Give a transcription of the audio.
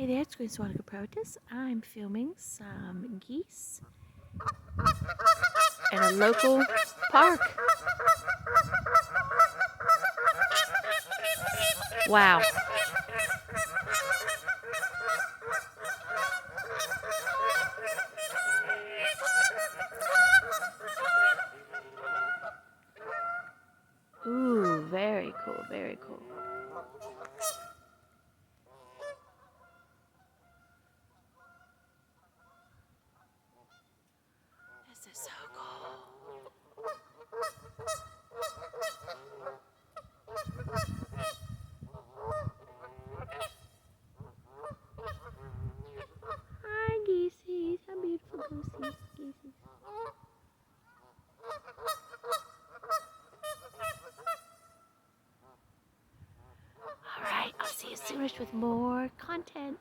Hey there, it's GreenSwanica.PROetess. I'm filming some geese in a local park. Wow. Ooh, very cool, very cool. This is so cool. Hi, geesies. How beautiful goosies, geesies. Alright, I'll see you soonish with more content.